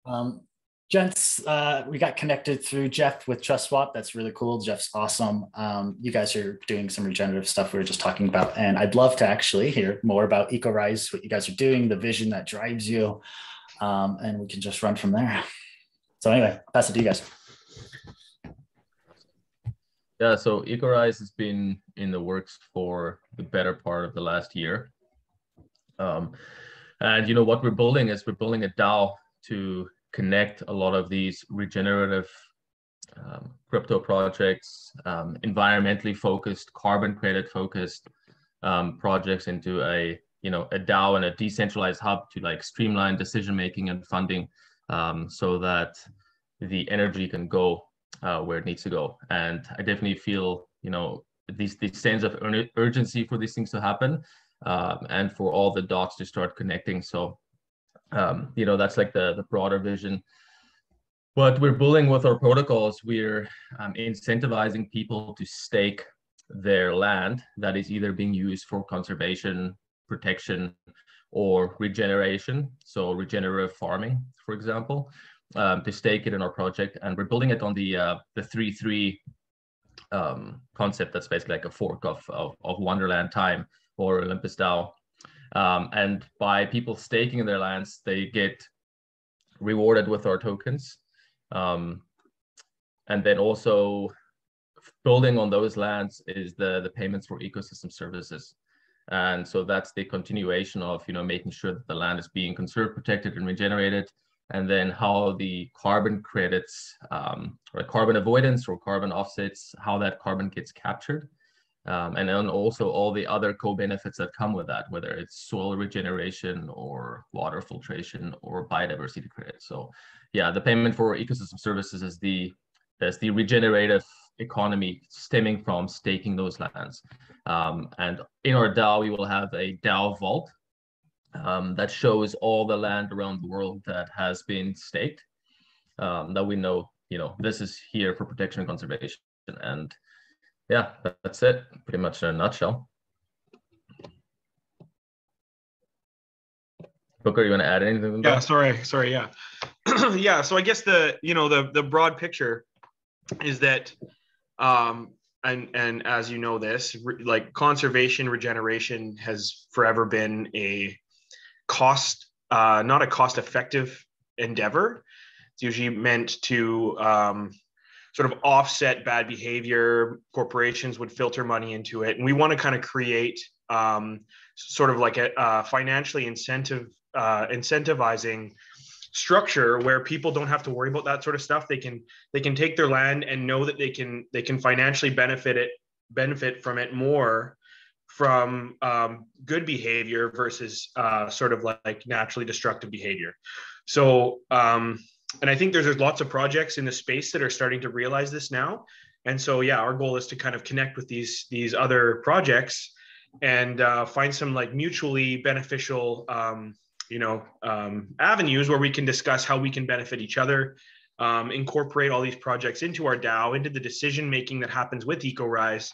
Um, Gents, we got connected through Jeff with TrustSwap. That's really cool. Jeff's awesome. You guys are doing some regenerative stuff we were just talking about, and I'd love to actually hear more about Ecorise, what you guys are doing, the vision that drives you, and we can just run from there. So anyway, pass it to you guys. Yeah, so Ecorise has been in the works for the better part of the last year. And what we're building is we're building a DAO to connect a lot of these regenerative crypto projects, environmentally focused, carbon credit focused projects into a DAO and a decentralized hub to like streamline decision making and funding, so that the energy can go where it needs to go. And I definitely feel these sense of urgency for these things to happen, and for all the dots to start connecting. So that's like the broader vision. What we're building with our protocols, we're incentivizing people to stake their land that is either being used for conservation, protection, or regeneration. So regenerative farming, for example, to stake it in our project. And we're building it on the 3-3 concept. That's basically like a fork of Wonderland Time or Olympus DAO. And by people staking in their lands, they get rewarded with our tokens. And then also building on those lands is the payments for ecosystem services. And so that's the continuation of, making sure that the land is being conserved, protected, and regenerated. And then how the carbon credits, or carbon avoidance or carbon offsets, how that carbon gets captured. And then also all the other co-benefits that come with that, whether it's soil regeneration or water filtration or biodiversity credits. So yeah, the payment for ecosystem services is the regenerative economy stemming from staking those lands. And in our DAO, we will have a DAO vault that shows all the land around the world that has been staked, that we know, this is here for protection and conservation. And yeah, that's it, pretty much in a nutshell. Booker, you want to add anything? Yeah, sorry, yeah. Yeah, so I guess the broad picture is that, and as you know this, like conservation, regeneration has forever been a not a cost-effective endeavor. It's usually meant to sort of offset bad behavior. Corporations would filter money into it. And we want to kind of create sort of like a financially incentivizing structure where people don't have to worry about that sort of stuff. They can take their land and know that they can financially benefit from it more from good behavior versus sort of like naturally destructive behavior. So and I think there's lots of projects in the space that are starting to realize this now. And so, yeah, our goal is to kind of connect with these other projects and find some like mutually beneficial, avenues where we can discuss how we can benefit each other, incorporate all these projects into our DAO, into the decision-making that happens with Ecorise,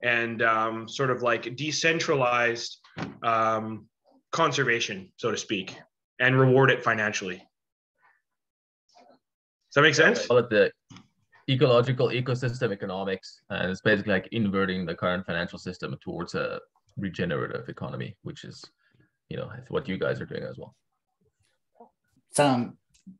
and sort of like decentralized conservation, so to speak, and reward it financially. Does that make sense? I call it the ecological ecosystem economics, and it's basically like inverting the current financial system towards a regenerative economy, which is, what you guys are doing as well. It's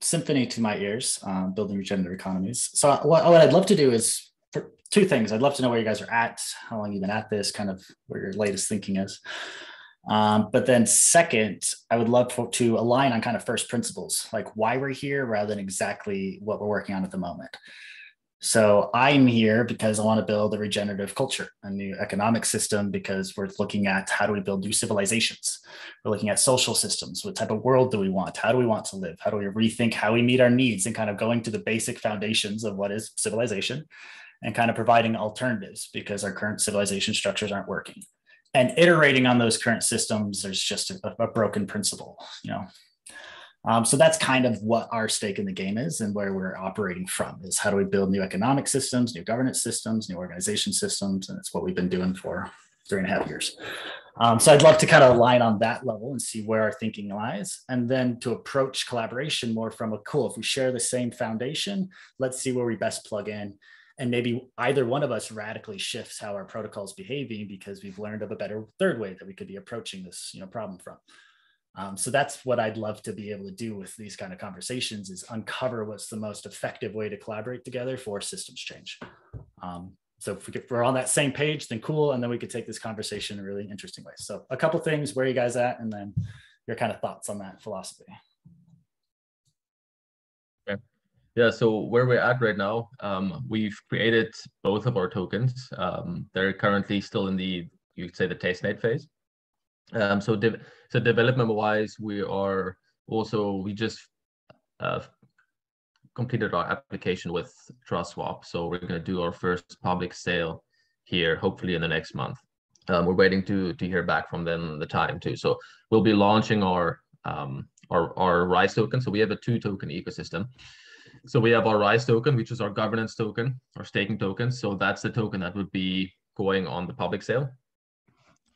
symphony to my ears, building regenerative economies. So what I'd love to do is for two things. I'd love to know where you guys are at, how long you've been at this, kind of where your latest thinking is. But then second, I would love to align on kind of first principles, like why we're here rather than exactly what we're working on at the moment. So I'm here because I want to build a regenerative culture, a new economic system, because we're looking at how do we build new civilizations. We're looking at social systems. What type of world do we want? How do we want to live? How do we rethink how we meet our needs, and kind of going to the basic foundations of what is civilization and kind of providing alternatives because our current civilization structures aren't working. And iterating on those current systems, there's just a broken principle, So that's kind of what our stake in the game is, and where we're operating from is how do we build new economic systems, new governance systems, new organization systems. And it's what we've been doing for 3.5 years. So I'd love to kind of align on that level and see where our thinking lies, and then to approach collaboration more from a cool, if we share the same foundation, let's see where we best plug in. And maybe either one of us radically shifts how our protocol is behaving because we've learned of a better third way that we could be approaching this, problem from. So that's what I'd love to be able to do with these kind of conversations, is uncover what's the most effective way to collaborate together for systems change. So if we're on that same page, then cool. And then we could take this conversation in really interesting ways. So a couple things, where are you guys at? And then your kind of thoughts on that philosophy. Okay. Yeah, so where we're at right now, we've created both of our tokens. They're currently still in the, you could say, the testnet phase. So development-wise, we just completed our application with TrustSwap. So we're going to do our first public sale here, hopefully in the next month. We're waiting to hear back from them the time too. So we'll be launching our RISE token. So we have a 2-token ecosystem. So we have our RISE token, which is our governance token, our staking token. So that's the token that would be going on the public sale.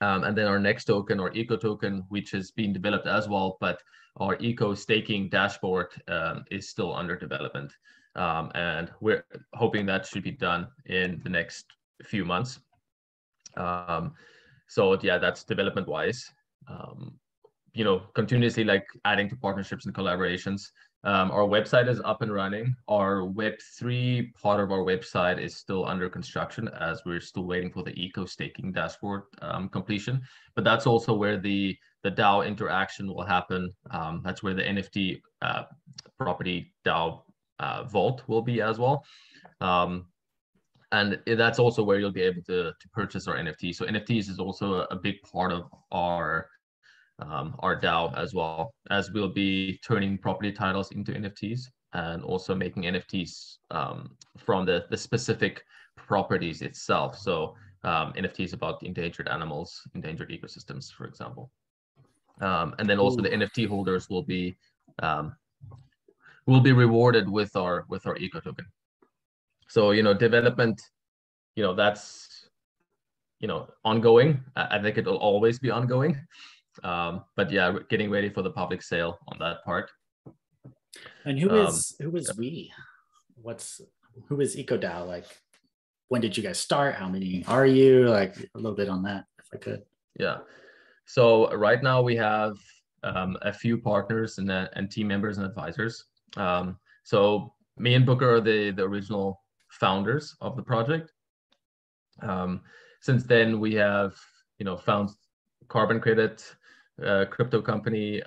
And then our next token, our Eco token, which has been developed as well, but our Eco staking dashboard is still under development. And we're hoping that should be done in the next few months. So yeah, that's development wise. Continuously like adding to partnerships and collaborations. Our website is up and running. Our Web3 part of our website is still under construction, as we're still waiting for the Eco staking dashboard completion. But that's also where the DAO interaction will happen. That's where the NFT property DAO vault will be as well. And that's also where you'll be able to purchase our NFTs. So NFTs is also a big part of our DAO, as well, as we'll be turning property titles into NFTs and also making NFTs from the specific properties itself. So NFTs about endangered animals, endangered ecosystems, for example. And then also the NFT holders will be rewarded with our Eco token. So development, that's ongoing. I think it'll always be ongoing. But yeah, we're getting ready for the public sale on that part. And who is we? Who is EcoDao? Like, when did you guys start? How many are you? Like, a little bit on that, if I could. Yeah. So right now we have a few partners and team members and advisors. So me and Booker are the original founders of the project. Since then, we have found carbon credit crypto company,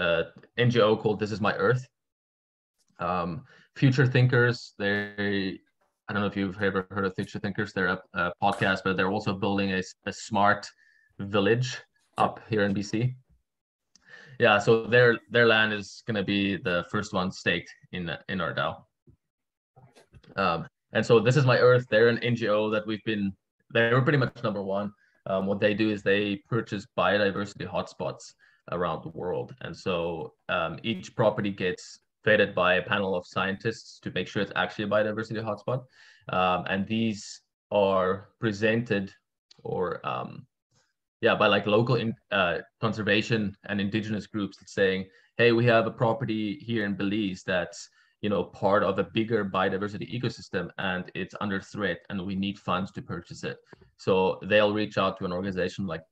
NGO called This Is My Earth. Future Thinkers, I don't know if you've ever heard of Future Thinkers. They're a podcast, but they're also building a smart village up here in BC. Yeah, so their land is going to be the first one staked in our DAO. And so This Is My Earth, they're an NGO that they were pretty much number one. What they do is they purchase biodiversity hotspots around the world. And so each property gets vetted by a panel of scientists to make sure it's actually a biodiversity hotspot. And these are presented by like local conservation and indigenous groups that's saying, hey, we have a property here in Belize that's part of a bigger biodiversity ecosystem and it's under threat and we need funds to purchase it. So they'll reach out to an organization like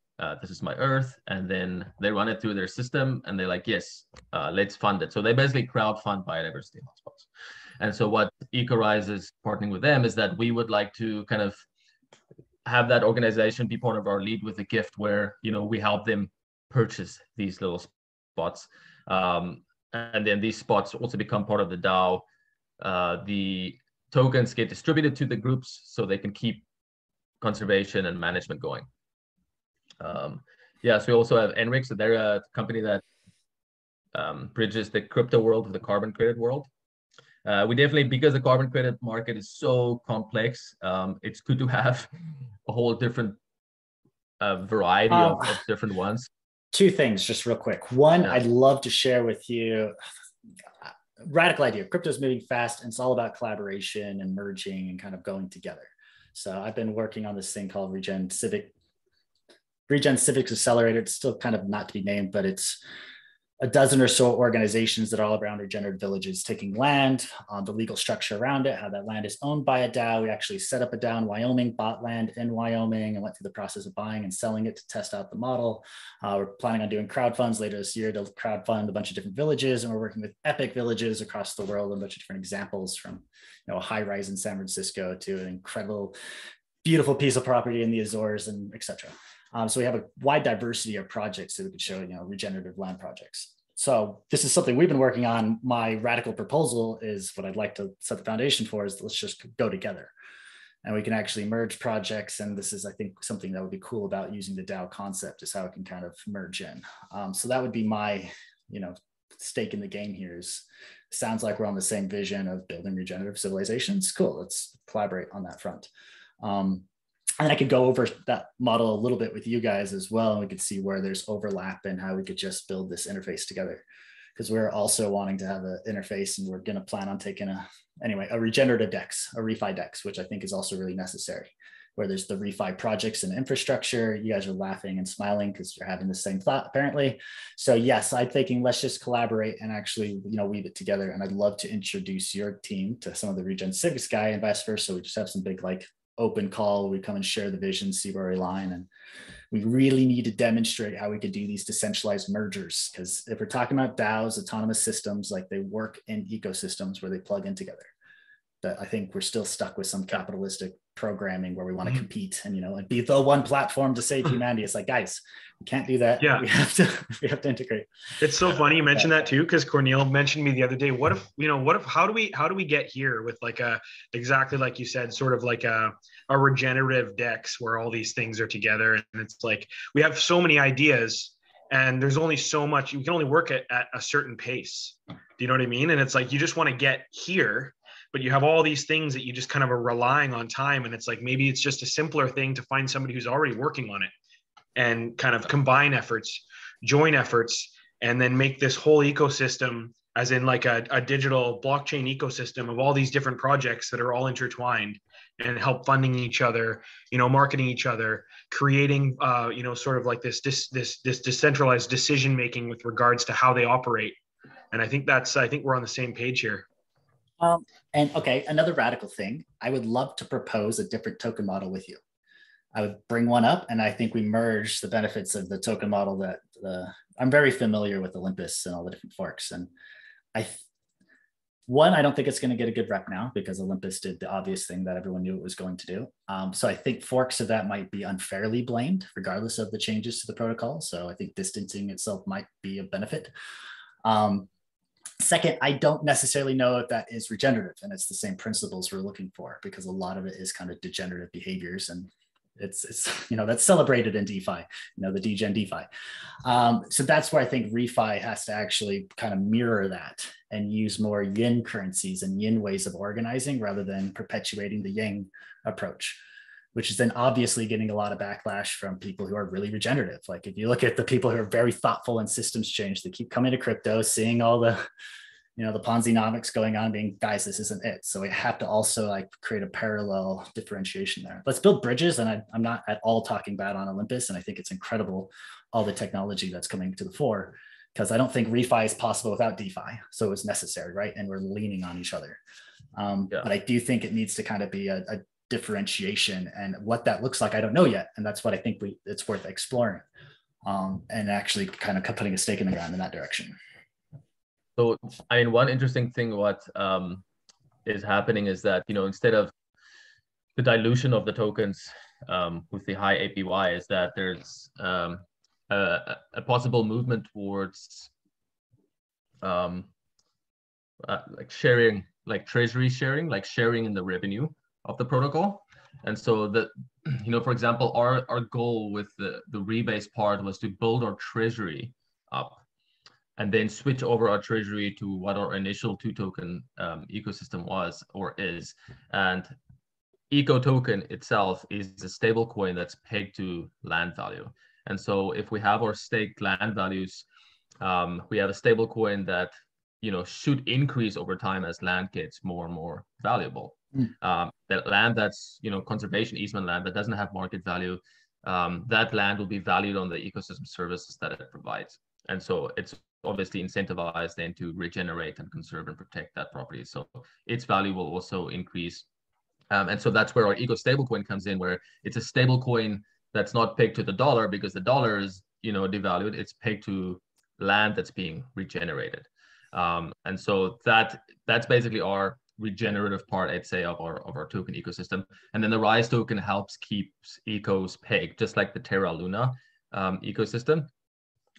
This Is My Earth, and then they run it through their system and they're like, yes, let's fund it. So they basically crowdfund biodiversity hotspots. And so what Ecorise is partnering with them is that we would like to kind of have that organization be part of our lead with a gift where, we help them purchase these little spots. And then these spots also become part of the DAO. The tokens get distributed to the groups so they can keep conservation and management going. So we also have Enrix. So they're a company that bridges the crypto world with the carbon credit world. We definitely, because the carbon credit market is so complex, it's good to have a whole different variety of different ones. Two things, just real quick. One, I'd love to share with you radical idea. Crypto's moving fast, and it's all about collaboration and merging and kind of going together. So I've been working on this thing called Regen Civic Regen Civics Accelerator. It's still kind of not to be named, but it's a dozen or so organizations that are all around regenerative villages, taking land, the legal structure around it, how that land is owned by a DAO. We actually set up a DAO in Wyoming, bought land in Wyoming, and went through the process of buying and selling it to test out the model. We're planning on doing crowdfunds later this year to crowdfund a bunch of different villages, and we're working with epic villages across the world, and a bunch of different examples from a high rise in San Francisco to an incredible, beautiful piece of property in the Azores, and et cetera. So we have a wide diversity of projects that we could show, regenerative land projects. So this is something we've been working on. My radical proposal is what I'd like to set the foundation for is let's just go together and we can actually merge projects. And this is, I think, something that would be cool about using the DAO concept is how it can kind of merge in. So that would be my, stake in the game here is sounds like we're on the same vision of building regenerative civilizations. Cool, let's collaborate on that front. And I could go over that model a little bit with you guys as well. And we could see where there's overlap and how we could just build this interface together. Because we're also wanting to have an interface and we're going to plan on taking a regenerative DEX, a ReFi DEX, which I think is also really necessary, where there's the ReFi projects and infrastructure. You guys are laughing and smiling because you're having the same thought apparently. So yes, I'm thinking let's just collaborate and actually, weave it together. And I'd love to introduce your team to some of the Regen Civics guy and vice versa. We just have some big open call. We come and share the vision, see where we align. And we really need to demonstrate how we could do these decentralized mergers. Because if we're talking about DAOs, autonomous systems, they work in ecosystems where they plug in together. But I think we're still stuck with some capitalistic programming where we want to compete and be the one platform to save humanity. It's like, guys, we can't do that. Yeah, we have to integrate. It's so funny you mentioned that too, because Cornel mentioned me the other day. What if how do we get here with exactly like you said, sort of like a regenerative DEX where all these things are together, and it's like we have so many ideas and there's only so much, you can only work at a certain pace. Do you know what I mean? And it's like you just want to get here, but you have all these things that you just kind of are relying on time. And it's like, maybe it's just a simpler thing to find somebody who's already working on it and kind of combine efforts, join efforts, and then make this whole ecosystem, as in a digital blockchain ecosystem of all these different projects that are all intertwined and help funding each other, marketing each other, creating, sort of like this decentralized decision-making with regards to how they operate. And I think we're on the same page here. And okay, another radical thing, I would love to propose a different token model with you. I would bring one up, and I think we merge the benefits of the token model that I'm very familiar with Olympus and all the different forks. And I don't think it's going to get a good rep now because Olympus did the obvious thing that everyone knew it was going to do. So I think forks of that might be unfairly blamed regardless of the changes to the protocol. So I think distancing itself might be a benefit. Second, I don't necessarily know if that is regenerative, and it's the same principles we're looking for because a lot of it is kind of degenerative behaviors, and it's that's celebrated in DeFi, the degen DeFi. So that's where I think ReFi has to actually kind of mirror that and use more yin currencies and yin ways of organizing rather than perpetuating the yang approach, which is then obviously getting a lot of backlash from people who are really regenerative. Like if you look at the people who are very thoughtful in systems change, they keep coming to crypto, seeing all the, the Ponzi-nomics going on, being, guys, this isn't it. So we have to also create a parallel differentiation there. Let's build bridges. And I'm not at all talking bad on Olympus. And I think it's incredible, all the technology that's coming to the fore, because I don't think ReFi is possible without DeFi. So it's necessary, right? And we're leaning on each other. But I do think it needs to kind of be a differentiation, and what that looks like I don't know yet, and that's what I think it's worth exploring, and actually kind of putting a stake in the ground in that direction. So one interesting thing what is happening is that instead of the dilution of the tokens with the high APY, is that there's a possible movement towards sharing, treasury sharing, sharing in the revenue of the protocol. And so that, for example, our goal with the rebase part was to build our treasury up and then switch over our treasury to what our initial 2-token ecosystem was or is. And Eco token itself is a stable coin that's pegged to land value. And so if we have our staked land values, we have a stable coin that should increase over time as land gets more and more valuable. That land that's conservation easement land that doesn't have market value that land will be valued on the ecosystem services that it provides. And so it's obviously incentivized then to regenerate and conserve and protect that property. So its value will also increase. And so that's where our Eco stablecoin comes in, where it's a stablecoin that's not pegged to the dollar because the dollar is, devalued. It's pegged to land that's being regenerated. And so that's basically our regenerative part, I'd say, of our token ecosystem. And then the Rise token helps keep ecos pegged, just like the Terra Luna ecosystem.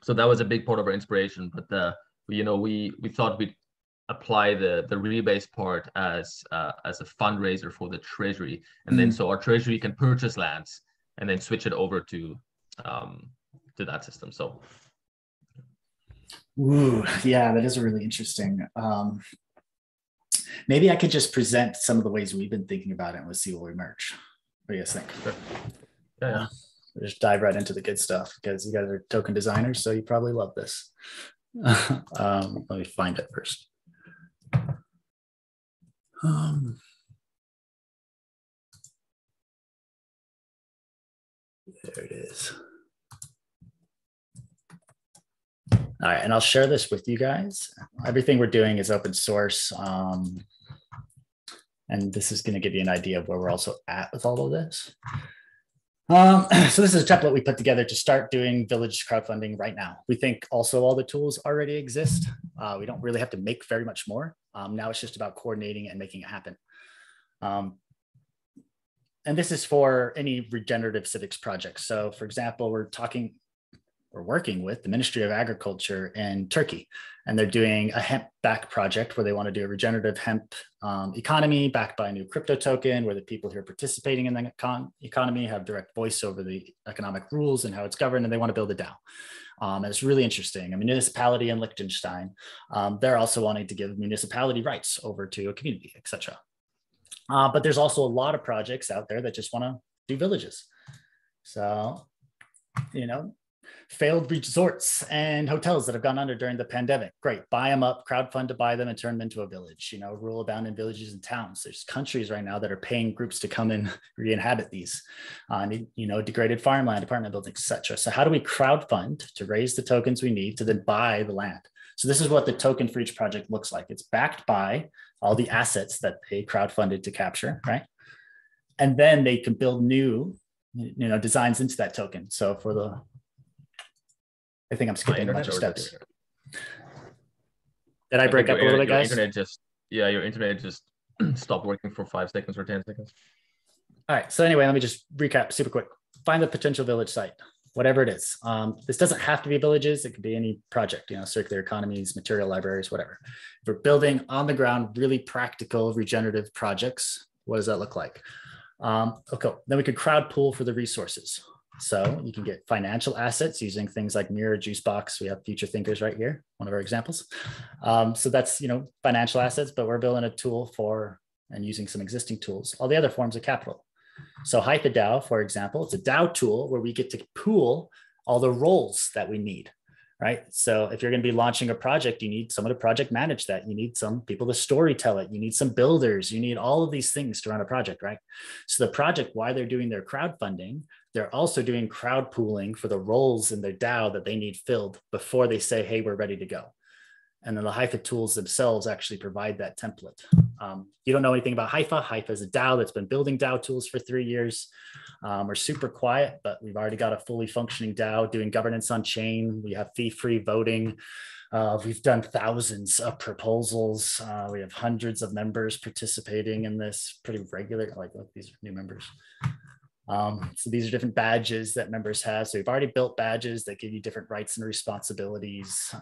So that was a big part of our inspiration. But we thought we'd apply the rebase part as a fundraiser for the treasury, and then so our treasury can purchase lands and then switch it over to that system. So ooh, yeah, that is really interesting. Maybe I could just present some of the ways we've been thinking about it and we'll see what we merge. What do you guys think? Sure. Yeah. Just dive right into the good stuff because you guys are token designers, so you probably love this. Let me find it first. There it is. All right, and I'll share this with you guys. Everything we're doing is open source. And this is going to give you an idea of where we're also at with all of this. So this is a template we put together to start doing village crowdfunding right now. We think also all the tools already exist. We don't really have to make very much more. Now it's just about coordinating and making it happen. And this is for any regenerative civics projects. So for example, we're working with the Ministry of Agriculture in Turkey, and they're doing a hemp back project where they want to do a regenerative hemp economy backed by a new crypto token where the people who are participating in the economy have direct voice over the economic rules and how it's governed, and they want to build a DAO. And it's really interesting. A municipality in Liechtenstein, they're also wanting to give municipality rights over to a community, etc. But there's also a lot of projects out there that just want to do villages. So, failed resorts and hotels that have gone under during the pandemic. Great, buy them up, crowdfund to buy them and turn them into a village, rule abandoned villages and towns. There's countries right now that are paying groups to come and re-inhabit these, degraded farmland, apartment buildings, etc. So how do we crowdfund to raise the tokens we need to then buy the land? So this is what the token for each project looks like. It's backed by all the assets that they crowdfunded to capture, right? And then they can build new, designs into that token. So for I think I'm skipping a bunch of steps. Did I break up a little bit, guys? Your internet just stopped working for 5 seconds or 10 seconds. All right. So anyway, let me just recap super quick. Find the potential village site, whatever it is. This doesn't have to be villages. It could be any project, circular economies, material libraries, whatever. If we're building on the ground, really practical regenerative projects, what does that look like? Okay. Then we could crowd pool for the resources. So you can get financial assets using things like Mirror, Juicebox. We have Future Thinkers right here, one of our examples. So that's, financial assets, but we're building a tool and using some existing tools, all the other forms of capital. So EcoDao, for example, it's a DAO tool where we get to pool all the roles that we need, right? So if you're going to be launching a project, you need someone to project manage that. You need some people to story tell it. You need some builders. You need all of these things to run a project, right? So the project, while they're doing their crowdfunding, they're also doing crowd pooling for the roles in their DAO that they need filled before they say, hey, we're ready to go. And then the Hypha tools themselves actually provide that template. You don't know anything about Hypha. Hypha is a DAO that's been building DAO tools for 3 years. We're super quiet, but we've already got a fully functioning DAO doing governance on chain. We have fee-free voting. We've done thousands of proposals. We have hundreds of members participating in this pretty regular, like these are new members. So these are different badges that members have. So we've already built badges that give you different rights and responsibilities.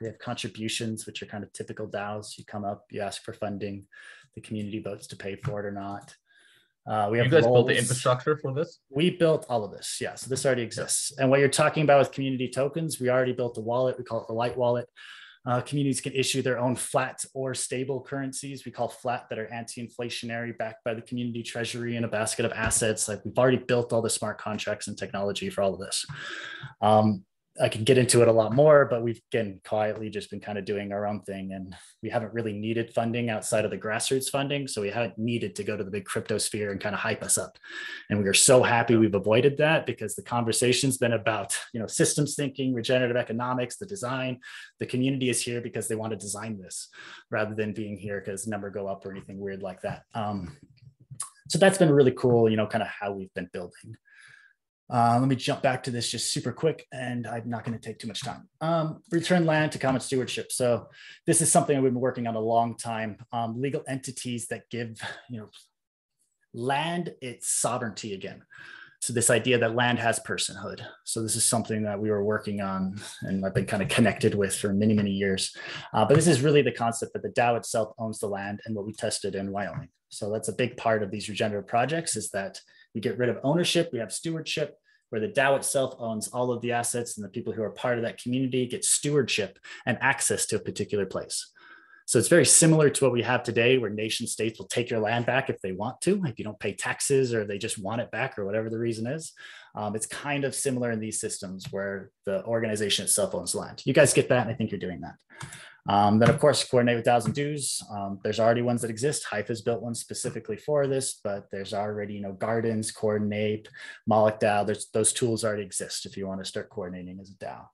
We have contributions, which are kind of typical DAOs. You come up, you ask for funding, the community votes to pay for it or not. We have you guys roles. built the infrastructure for this? We built all of this. Yeah. So this already exists. And what you're talking about with community tokens, we already built a wallet. We call it the Light Wallet. Communities can issue their own flat or stable currencies. We call flat that are anti-inflationary, backed by the community treasury and a basket of assets. Like we've already built all the smart contracts and technology for all of this. I can get into it a lot more, but we've again quietly just been kind of doing our own thing, and we haven't really needed funding outside of the grassroots funding. So we haven't needed to go to the big crypto sphere and kind of hype us up. And we are so happy we've avoided that, because the conversation's been about, systems thinking, regenerative economics, the design. The community is here because they want to design this, rather than being here because number go up or anything weird like that. So that's been really cool, kind of how we've been building. Let me jump back to this just super quick, and I'm not going to take too much time. Return land to common stewardship. So this is something we've been working on a long time. Legal entities that give, land its sovereignty again. So this idea that land has personhood. So this is something that we were working on and I've been kind of connected with for many, many years. But this is really the concept that the DAO itself owns the land, and what we tested in Wyoming. So that's a big part of these regenerative projects, is that we get rid of ownership, we have stewardship, where the DAO itself owns all of the assets, and the people who are part of that community get stewardship and access to a particular place. So it's very similar to what we have today, where nation states will take your land back if they want to, if you don't pay taxes or they just want it back or whatever the reason is. It's kind of similar in these systems where the organization itself owns land. You guys get that, and I think you're doing that. Then of course, coordinate with DAOs and dues. There's already ones that exist. Hive has built one specifically for this, but there's already, Gardens, Coordinate, Moloch DAO. Those tools already exist if you want to start coordinating as a DAO.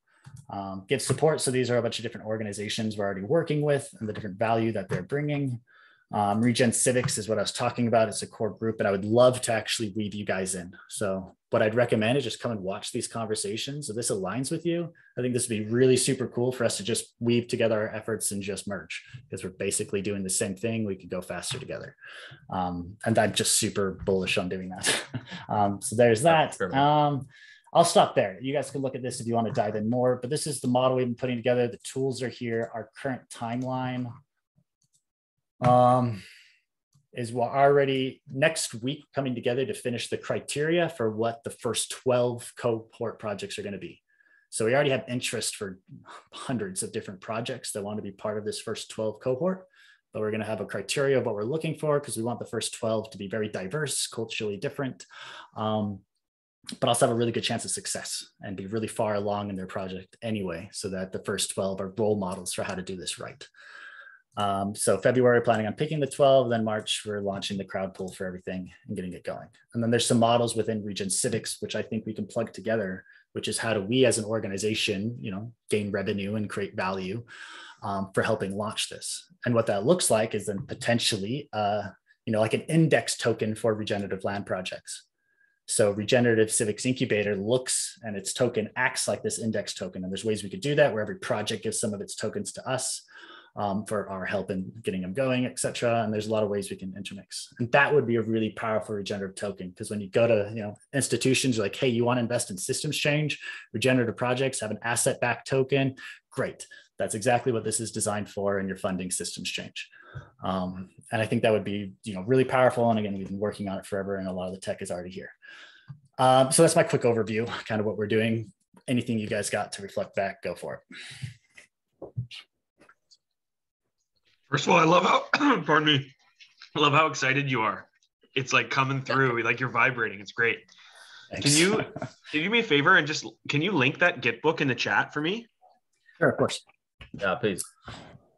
Give support. So these are a bunch of different organizations we're already working with and the different value that they're bringing. Regen Civics is what I was talking about. It's a core group, and I would love to actually weave you guys in. So what I'd recommend is just come and watch these conversations. If this aligns with you, I think this would be really super cool for us to just weave together our efforts and just merge, because we're basically doing the same thing. We could go faster together. And I'm just super bullish on doing that. So there's that. I'll stop there. You guys can look at this if you want to dive in more, but this is the model we've been putting together. The tools are here. Our current timeline is we're already next week coming together to finish the criteria for what the first 12 cohort projects are going to be. So we already have interest for hundreds of different projects that want to be part of this first 12 cohort, but we're going to have a criteria of what we're looking for, because we want the first 12 to be very diverse, culturally different, but also have a really good chance of success and be really far along in their project anyway, so that the first 12 are role models for how to do this right. So February, planning on picking the 12, then March, we're launching the crowd pool for everything and getting it going. And then there's some models within Regen Civics, which I think we can plug together, which is how do we as an organization, gain revenue and create value for helping launch this. And what that looks like is then potentially, like an index token for regenerative land projects. So Regenerative Civics Incubator looks, and its token acts like this index token. And there's ways we could do that, where every project gives some of its tokens to us for our help in getting them going, et cetera. And there's a lot of ways we can intermix. And that would be a really powerful regenerative token, because when you go to institutions, you're like, hey, you want to invest in systems change, regenerative projects have an asset-backed token. Great. That's exactly what this is designed for, and you're funding systems change. And I think that would be really powerful. And again, we've been working on it forever, and a lot of the tech is already here. So that's my quick overview, kind of what we're doing. Anything you guys got to reflect back, go for it. First of all, I love how, pardon me, I love how excited you are. It's like coming through, like you're vibrating. It's great. Thanks. Can you do me a favor and can you link that Git book in the chat for me? Sure, of course. Yeah, please.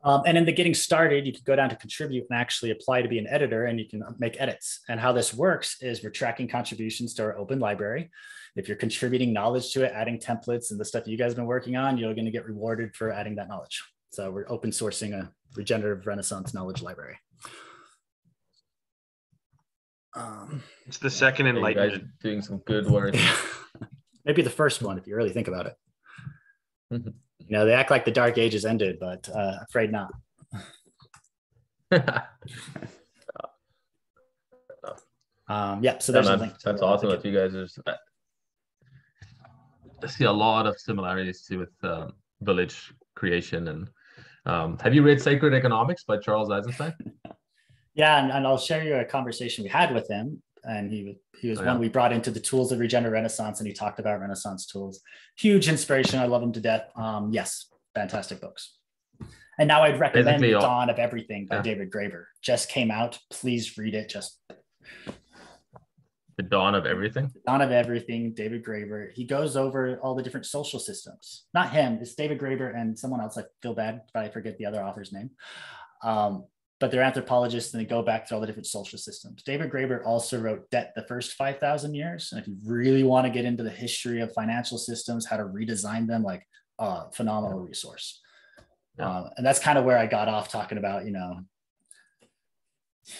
And in the getting started, you can go down to contribute and actually apply to be an editor, and you can make edits. And how this works is we're tracking contributions to our open library. If you're contributing knowledge to it, adding templates and the stuff you guys have been working on, you're going to get rewarded for adding that knowledge. So we're open sourcing a Regenerative Renaissance knowledge library. It's the second enlightenment. You guys are doing some good work. Maybe the first one, if you really think about it. They act like the Dark Ages ended, but afraid not. Yeah, so there's a link. That's awesome that you guys are. I see a lot of similarities with village creation. And have you read Sacred Economics by Charles Eisenstein? Yeah, and I'll share you a conversation we had with him. And he was one we brought into the tools of Regenerative Renaissance, and he talked about Renaissance tools. Huge inspiration. I love him to death. Yes, fantastic books. And now I'd recommend The Dawn of Everything by David Graeber. Just came out. Please read it. The dawn of everything. Dawn of Everything, David Graeber. He goes over all the different social systems. Not him, it's David Graeber and someone else. I feel bad if I forget the other author's name. But they're anthropologists and they go back to all the different social systems. David Graeber also wrote Debt the First 5,000 Years. And if you really want to get into the history of financial systems, how to redesign them, like phenomenal resource. And that's kind of where I got off talking about,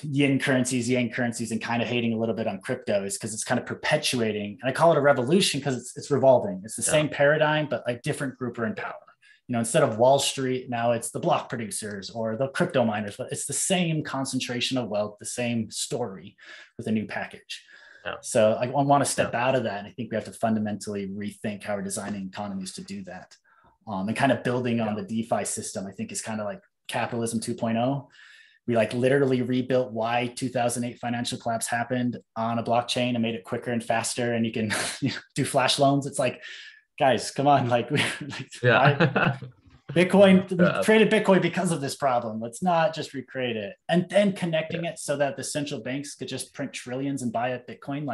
yin currencies, yang currencies, and kind of hating a little bit on crypto is because it's kind of perpetuating. And I call it a revolution because it's revolving. It's the same paradigm, but a different group are in power. Instead of Wall Street, now it's the block producers or the crypto miners, but it's the same concentration of wealth, the same story with a new package. So I want to step out of that. And I think we have to fundamentally rethink how we're designing economies to do that. And kind of building on the DeFi system, I think is kind of like capitalism 2.0. We literally rebuilt why 2008 financial collapse happened on a blockchain and made it quicker and faster. And you can do flash loans. It's like, guys, come on. Bitcoin, we created Bitcoin because of this problem. Let's not just recreate it. And then connecting it so that the central banks could just print trillions and buy up Bitcoin.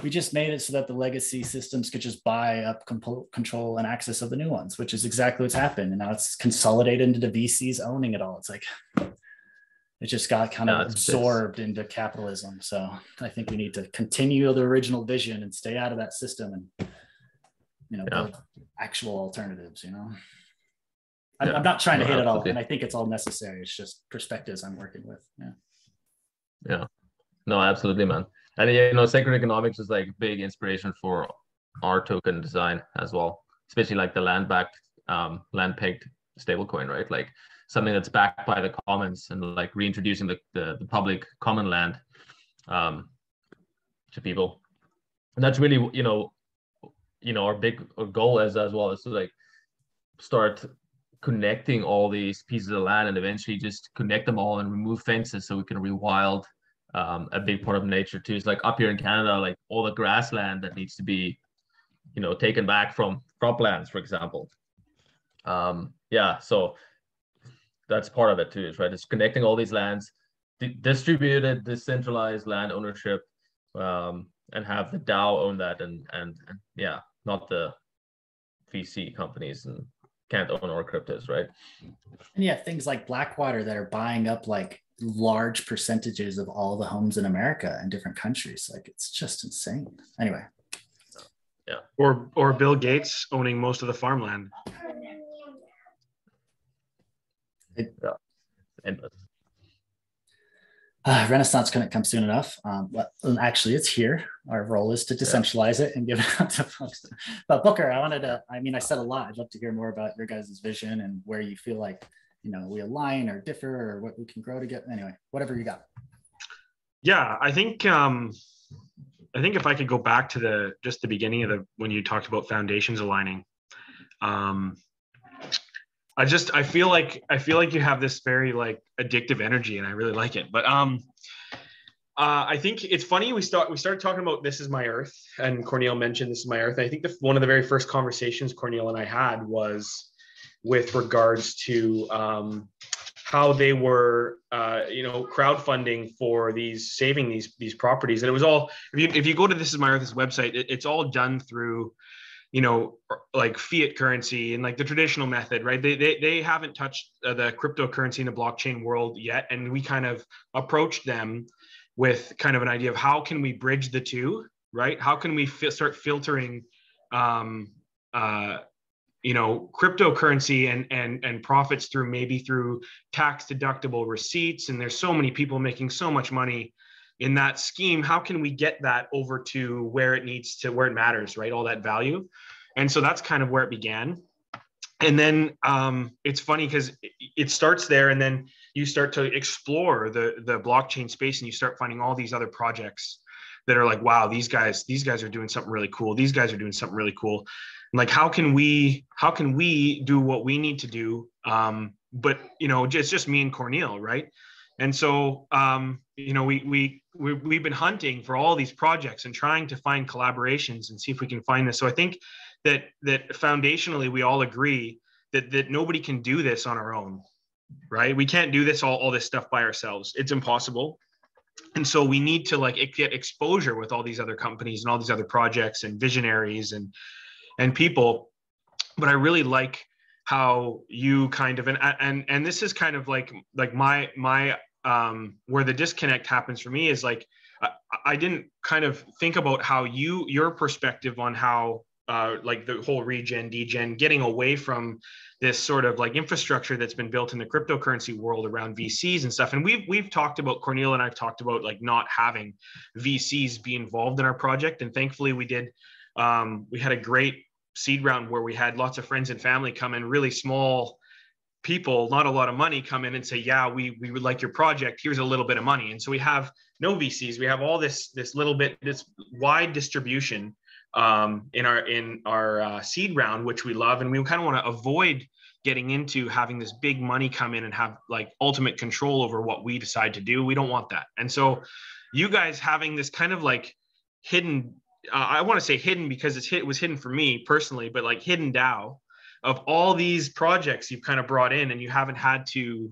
We just made it so that the legacy systems could just buy up control and access of the new ones, which is exactly what's happened. And now it's consolidated into the VCs owning it all. It's like, it just got kind of absorbed into capitalism. So I think we need to continue the original vision and stay out of that system and, build actual alternatives, I'm not trying to hit it all. And I think it's all necessary. It's just perspectives I'm working with. Yeah. No, absolutely, man. And sacred economics is big inspiration for our token design as well, especially the land-backed, land-pegged stablecoin, right? Something that's backed by the commons and reintroducing the public common land to people. And that's really our big goal as well is to start connecting all these pieces of land and eventually just connect them all and remove fences so we can rewild. A big part of nature too is up here in Canada, all the grassland that needs to be, taken back from croplands, for example. So that's part of it too, right? It's connecting all these lands, distributed, decentralized land ownership, and have the DAO own that, and not the VC companies and can't own our cryptos, right? And you have things like Blackwater that are buying up large percentages of all the homes in America in different countries. It's just insane. Anyway. Yeah. Or Bill Gates owning most of the farmland. Renaissance couldn't come soon enough. But actually, it's here. Our role is to decentralize it and give it out to folks. But Booker, I said a lot. I'd love to hear more about your guys' vision and where you feel we align or differ or what we can grow together. Anyway, whatever you got. Yeah, I think if I could go back to the beginning of when you talked about foundations aligning, I feel like you have this very addictive energy, and I really like it. But I think it's funny we started talking about This Is My Earth, and Cornel mentioned This Is My Earth. I think one of the very first conversations Cornel and I had was with regards to how they were crowdfunding for saving these properties. And it was all, if you go to This Is My Earth's website, it's all done through fiat currency and the traditional method, right? They haven't touched the cryptocurrency in the blockchain world yet. And we kind of approached them with kind of an idea of how can we bridge the two, right? How can we start filtering cryptocurrency and profits through tax deductible receipts. And there's so many people making so much money in that scheme. How can we get that over to where it matters, right? All that value. And so that's kind of where it began. And then it's funny because it starts there, and then you start to explore the blockchain space, and you start finding all these other projects that are wow, these guys are doing something really cool. These guys are doing something really cool. How can we do what we need to do? But it's just me and Cornel, right? And so we've been hunting for all these projects and trying to find collaborations and see if we can find this. So I think that foundationally we all agree that nobody can do this on our own, right? We can't do all this stuff by ourselves. It's impossible. And so we need to like get exposure with all these other companies and all these other projects and visionaries and people. But I really like how you kind of, and this is kind of like my where the disconnect happens for me is like, I didn't kind of think about how your perspective on how like the whole regen, degen, getting away from this sort of like infrastructure that's been built in the cryptocurrency world around VCs and stuff. And we've talked about, Cornelia and I've talked about like not having VCs be involved in our project. And thankfully we did, we had a great seed round where we had lots of friends and family come in, really small people, not a lot of money, come in and say, yeah, we would like your project. Here's a little bit of money. And so we have no VCs. We have all this little bit, this wide distribution in our seed round, which we love. And we kind of want to avoid getting into having this big money come in and have like ultimate control over what we decide to do. We don't want that. And so you guys having this kind of like hidden, I want to say hidden because it was hidden for me personally, but like hidden DAO of all these projects you've kind of brought in, and you haven't had to,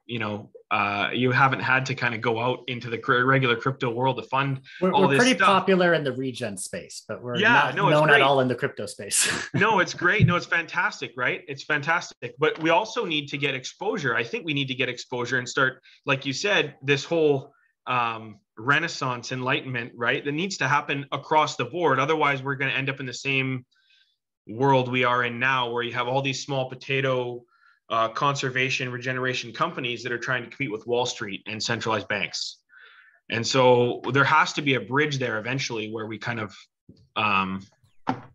you haven't had to kind of go out into the regular crypto world to fund all this pretty stuff. Popular in the regen space, but we're not known at all in the crypto space. No, it's great. No, it's fantastic, right? It's fantastic. But we also need to get exposure. I think we need to get exposure and start, like you said, this whole Renaissance, enlightenment, right? That needs to happen across the board. Otherwise, we're going to end up in the same world we are in now, where you have all these small potato conservation regeneration companies that are trying to compete with Wall Street and centralized banks. And so there has to be a bridge there eventually where we kind of,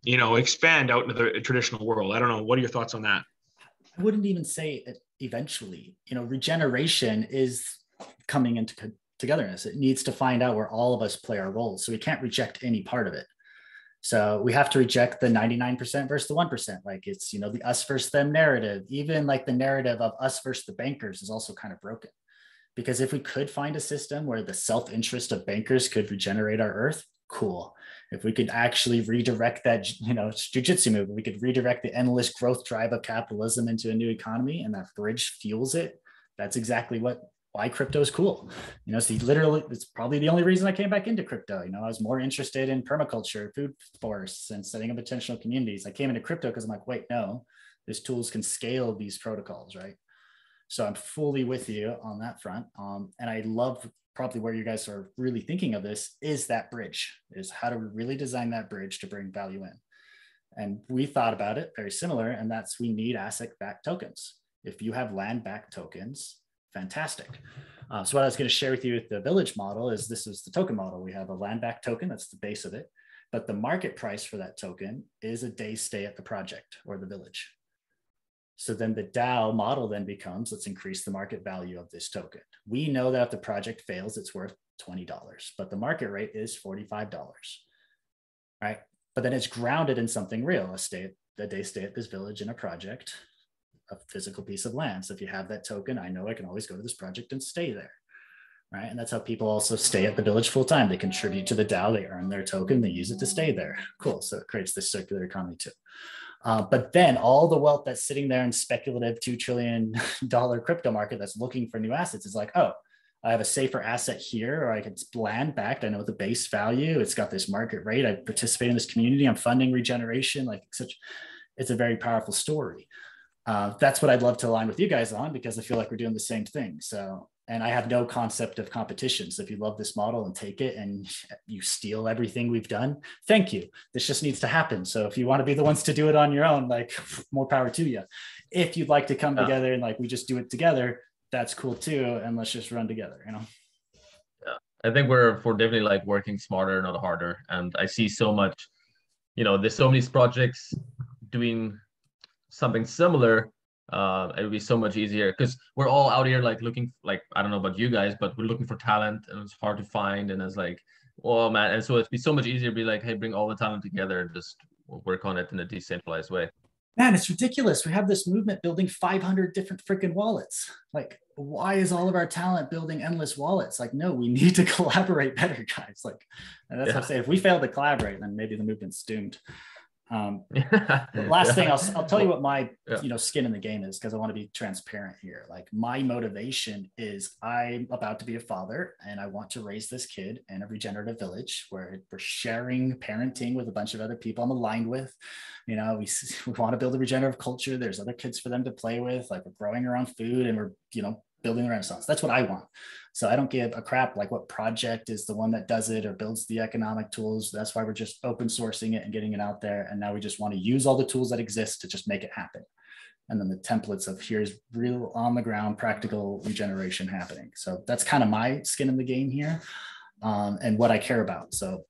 expand out into the traditional world. I don't know. What are your thoughts on that? I wouldn't even say eventually. Regeneration is coming into togetherness. It needs to find out where all of us play our roles. So we can't reject any part of it. So we have to reject the 99% versus the 1%. Like it's, the us versus them narrative. Even like the narrative of us versus the bankers is also kind of broken. Because if we could find a system where the self-interest of bankers could regenerate our earth, cool. If we could actually redirect that, jujitsu move, we could redirect the endless growth drive of capitalism into a new economy, and that bridge fuels it. That's exactly why crypto is cool. So literally, it's probably the only reason I came back into crypto. I was more interested in permaculture, food forests, and setting up intentional communities. I came into crypto because I'm like, wait, no, these tools can scale these protocols, right? So I'm fully with you on that front. And I love probably where you guys are really thinking of this is that bridge, is how do we really design that bridge to bring value in? And we thought about it very similar, and that's we need asset-backed tokens. If you have land-backed tokens, fantastic. So what I was going to share with you with the village model is this is the token model. We have a land-backed token, that's the base of it, but the market price for that token is a day's stay at the project or the village. So then the DAO model then becomes, let's increase the market value of this token. We know that if the project fails, it's worth $20, but the market rate is $45, right? But then it's grounded in something real, a day stay at this village in a project, a physical piece of land. So if you have that token, I know I can always go to this project and stay there, right? And that's how people also stay at the village full time. They contribute to the DAO, they earn their token, they use it to stay there. Cool, so it creates this circular economy too. But then all the wealth that's sitting there in speculative $2 trillion crypto market that's looking for new assets is like, oh, I have a safer asset here, or it's land backed. I know the base value. It's got this market rate. I participate in this community. I'm funding regeneration. It's a very powerful story. That's what I'd love to align with you guys on, because I feel like we're doing the same thing. So, and I have no concept of competition. So if you love this model and take it and you steal everything we've done, thank you. This just needs to happen. So if you want to be the ones to do it on your own, more power to you. If you'd like to come together and we just do it together, that's cool too. And let's just run together, Yeah, I think we're definitely working smarter, not harder. And I see so much, there's so many projects doing something similar. It would be so much easier because we're all out here looking, I don't know about you guys, but we're looking for talent and it's hard to find. And it's oh man. And so it'd be so much easier to be hey, bring all the talent together and just work on it in a decentralized way. Man, it's ridiculous. We have this movement building 500 different freaking wallets. Why is all of our talent building endless wallets? No, we need to collaborate better, guys. And that's what I'm saying. If we fail to collaborate, then maybe the movement's doomed. The last thing I'll tell you what my Yeah. skin in the game is, because I want to be transparent here. Like, my motivation is I'm about to be a father and I want to raise this kid in a regenerative village where we're sharing parenting with a bunch of other people I'm aligned with. We want to build a regenerative culture. There's other kids for them to play with. Like, we're growing our own food and we're building the Renaissance. That's what I want. So I don't give a crap like what project is the one that does it or builds the economic tools. That's why we're just open sourcing it and getting it out there. And now we just want to use all the tools that exist to just make it happen. And then the templates of here's real on the ground practical regeneration happening. So that's kind of my skin in the game here, and what I care about. So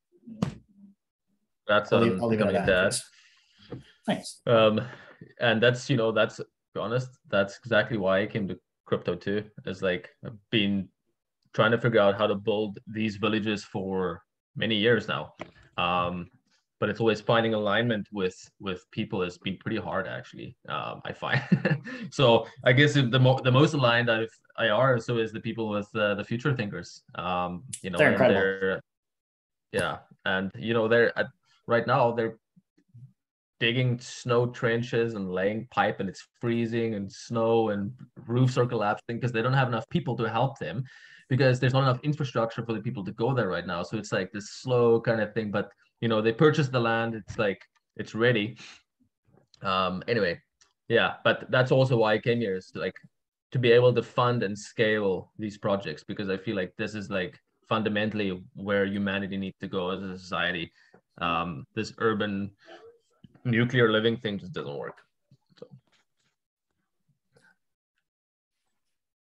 That's I'll leave it at that. Thanks. And that's to be honest, that's exactly why I came to crypto too. Is like I've been trying to figure out how to build these villages for many years now. But it's always finding alignment with people has been pretty hard, actually. I find. So I guess the most aligned I are so is the people with the future thinkers. They're incredible. And they're right now they're digging snow trenches and laying pipe, and it's freezing and snow and roofs are collapsing because they don't have enough people to help them, because there's not enough infrastructure for the people to go there right now. So it's like this slow kind of thing, but they purchased the land. It's like, it's ready. Anyway, yeah, but that's also why I came here, is to be able to fund and scale these projects, because I feel like this is like fundamentally where humanity needs to go as a society. This urban nuclear living thing just doesn't work. So.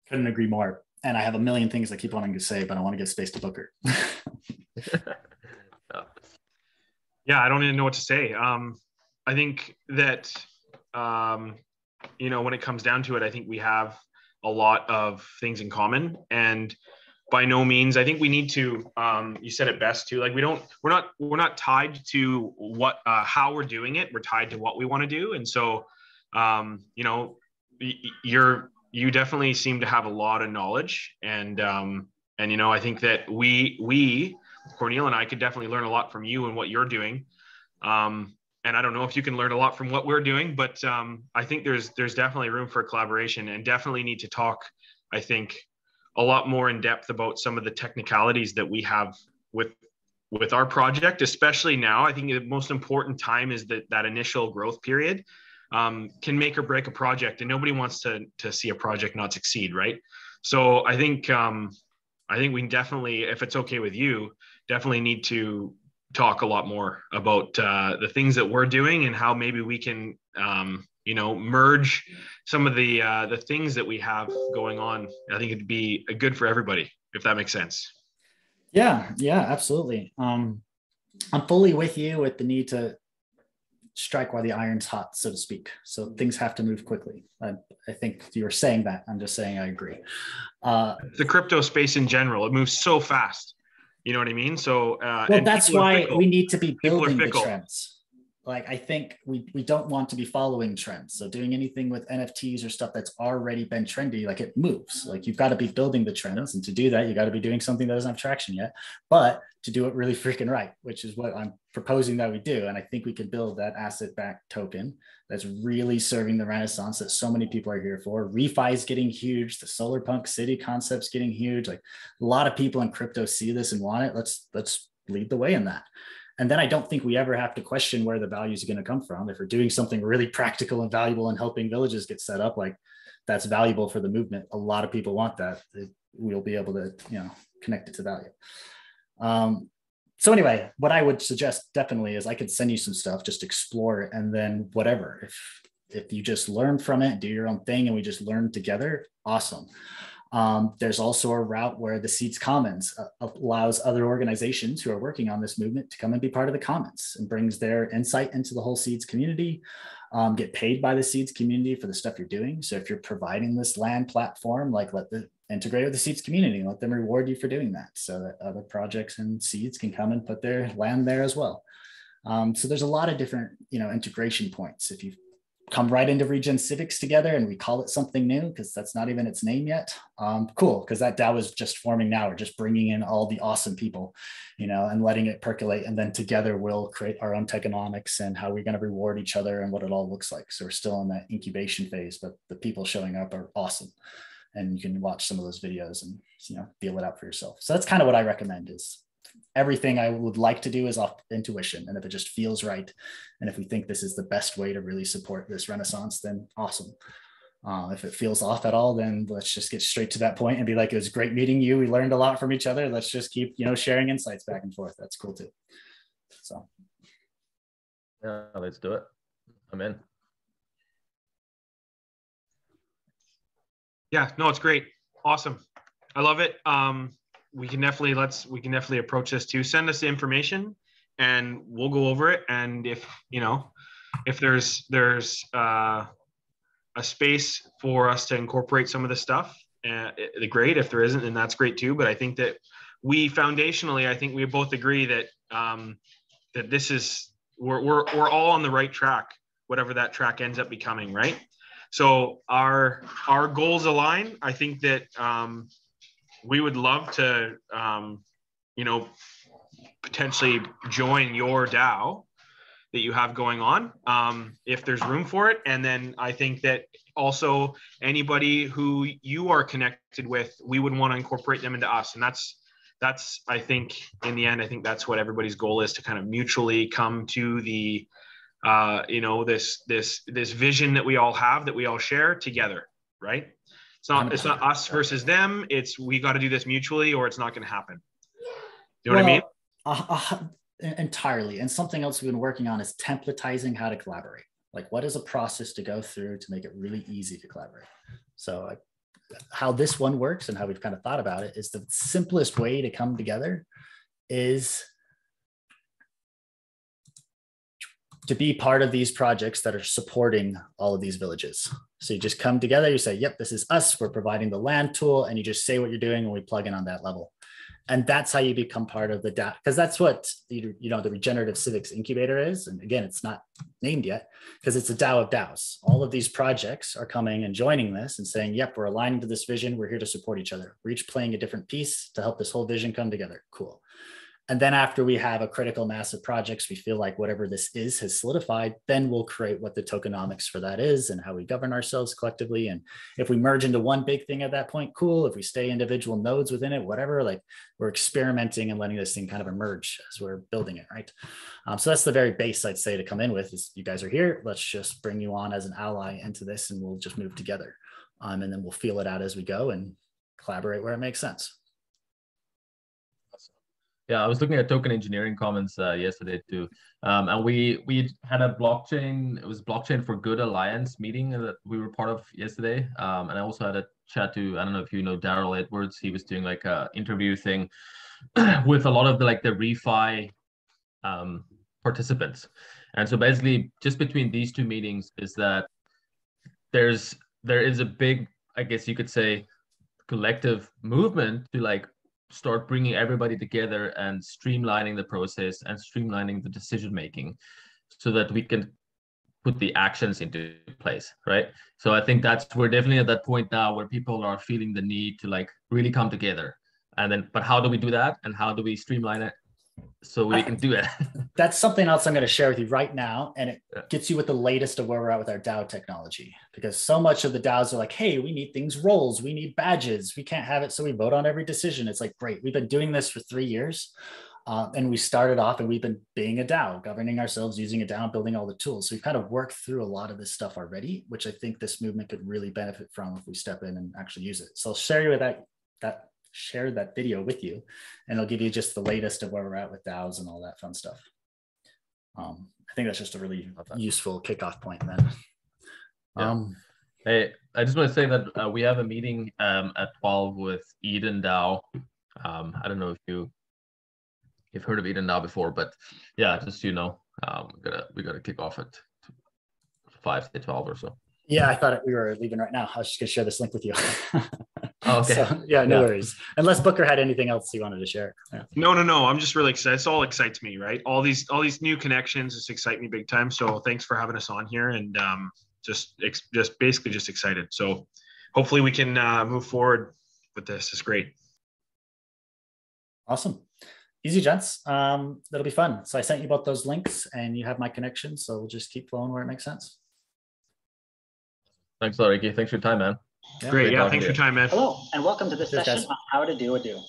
Couldn't agree more. And I have a million things I keep wanting to say, but I want to give space to Booker. Yeah, I don't even know what to say. I think that, when it comes down to it, I think we have a lot of things in common, and by no means, I think we need to, you said it best too. Like, we're not tied to what, how we're doing it. We're tied to what we want to do. And so, you definitely seem to have a lot of knowledge, and I think that we Cornel and I could definitely learn a lot from you and what you're doing. And I don't know if you can learn a lot from what we're doing, but I think there's definitely room for collaboration, and definitely need to talk, I think, a lot more in depth about some of the technicalities that we have with our project, especially now. I think the most important time is that initial growth period can make or break a project, and nobody wants to see a project not succeed, right? So I think we definitely, if it's okay with you, definitely need to talk a lot more about the things that we're doing and how maybe we can merge some of the things that we have going on. I think it'd be good for everybody, if that makes sense. Yeah, absolutely. I'm fully with you with the need to strike while the iron's hot, so to speak. So things have to move quickly. I think you're saying that. I'm just saying I agree. The crypto space in general, it moves so fast. You know what I mean? So that's why we need to be building the trends. Like, I think we don't want to be following trends. So doing anything with NFTs or stuff that's already been trendy, like, it moves. Like, you've got to be building the trends. And to do that, you got to be doing something that doesn't have traction yet, but to do it really freaking right, which is what I'm proposing that we do. And I think we could build that asset-backed token that's really serving the Renaissance that so many people are here for. ReFi is getting huge. The solar punk city concept's getting huge. Like, a lot of people in crypto see this and want it. Let's lead the way in that. And then I don't think we ever have to question where the value is going to come from. If we're doing something really practical and valuable and helping villages get set up, like, that's valuable for the movement. A lot of people want that. We'll be able to, connect it to value. So anyway, what I would suggest definitely is I could send you some stuff, just explore it. And then whatever, if you just learn from it, do your own thing, and we just learn together, awesome. There's also a route where the Seeds Commons allows other organizations who are working on this movement to come and be part of the Commons, and brings their insight into the whole Seeds community, get paid by the Seeds community for the stuff you're doing. So if you're providing this land platform, like, integrate with the Seeds community and let them reward you for doing that, so that other projects and Seeds can come and put their land there as well. So there's a lot of different, integration points. If you come right into Regen Civics together and we call it something new because that's not even its name yet. Cool, because that DAO is just forming now. We're just bringing in all the awesome people, and letting it percolate. And then together we'll create our own tokenomics and how we're going to reward each other and what it all looks like. So we're still in that incubation phase, but the people showing up are awesome. And you can watch some of those videos and, feel it out for yourself. So that's kind of what I recommend is everything I would like to do is off intuition. And if it just feels right, and if we think this is the best way to really support this renaissance, then awesome. If it feels off at all, then let's just get straight to that point and be like, it was great meeting you. We learned a lot from each other. Let's just keep, sharing insights back and forth. That's cool too. So. Yeah, let's do it. I'm in. Yeah, no, it's great. Awesome. I love it. We can definitely approach this too. Send us the information and we'll go over it. And if there's a space for us to incorporate some of the stuff, great. If there isn't, then that's great too. But I think that foundationally, I think we both agree that that this is we're all on the right track, whatever that track ends up becoming, right? So our goals align. I think that we would love to, potentially join your DAO that you have going on, if there's room for it. And then I think that also anybody who you are connected with, we would want to incorporate them into us. And that's I think in the end, I think that's what everybody's goal is, to kind of mutually come to the this vision that we all have, that we all share together, right? It's not us versus them. It's we got to do this mutually, or it's not going to happen. You know what I mean? Entirely. And something else we've been working on is templatizing how to collaborate. Like, what is a process to go through to make it really easy to collaborate? So how this one works and how we've kind of thought about it is the simplest way to come together is to be part of these projects that are supporting all of these villages. So you just come together, you say, yep, this is us, we're providing the land tool, and you just say what you're doing and we plug in on that level. And that's how you become part of the DAO, because that's what, the Regenerative Civics Incubator is. And again, it's not named yet because it's a DAO of DAOs. All of these projects are coming and joining this and saying, yep, we're aligning to this vision. We're here to support each other. We're each playing a different piece to help this whole vision come together. Cool. And then after we have a critical mass of projects, we feel like whatever this is has solidified, then we'll create what the tokenomics for that is and how we govern ourselves collectively. And if we merge into one big thing at that point, cool. If we stay individual nodes within it, whatever, like we're experimenting and letting this thing kind of emerge as we're building it, right? So that's the very base I'd say to come in with is you guys are here. Let's just bring you on as an ally into this and we'll just move together. And then we'll feel it out as we go and collaborate where it makes sense. Yeah, I was looking at token engineering comments yesterday too, and we had a blockchain. It was Blockchain for Good Alliance meeting that we were part of yesterday, and I also had a chat to, I don't know if you know Daryl Edwards. He was doing like a interview thing with a lot of the ReFi participants, and so basically just between these two meetings is that there is a big, I guess you could say, collective movement to start bringing everybody together and streamlining the process and streamlining the decision making so that we can put the actions into place, right? So I think we're definitely at that point now where people are feeling the need to really come together. And then, but how do we do that? And how do we streamline it so we can do it? That's something else I'm going to share with you right now. And it gets you with the latest of where we're at with our DAO technology, because so much of the DAOs are like, hey, we need things roles, we need badges, we can't have it. So we vote on every decision. It's like, great. We've been doing this for 3 years. And we started off and we've been being a DAO, governing ourselves, using a DAO, building all the tools. So we've kind of worked through a lot of this stuff already, which I think this movement could really benefit from if we step in and actually use it. So I'll share you with share that video with you, and it'll give you just the latest of where we're at with DAOs and all that fun stuff. I think that's just a really useful kickoff point then. Hey, I just want to say that we have a meeting at 12 with EcoDao. I don't know if you've heard of EcoDao before, but yeah, just so you know, we gotta kick off at 5 to 12 or so. Yeah, I thought we were leaving right now. I was just gonna share this link with you. Oh, okay. So, yeah, no worries. Unless Booker had anything else he wanted to share. Yeah. No. I'm just really excited. This all excites me, right? All these new connections just excite me big time. So thanks for having us on here. And just basically just excited. So hopefully we can move forward with this. It's great. Awesome. Easy, gents. That'll be fun. So I sent you both those links and you have my connection. So we'll just keep flowing where it makes sense. Thanks a lot, Ricky. Thanks for your time, man. Yeah, great. Yeah, thanks for your time, man. Hello, and welcome to this Cheers, session guys. on how to do a do.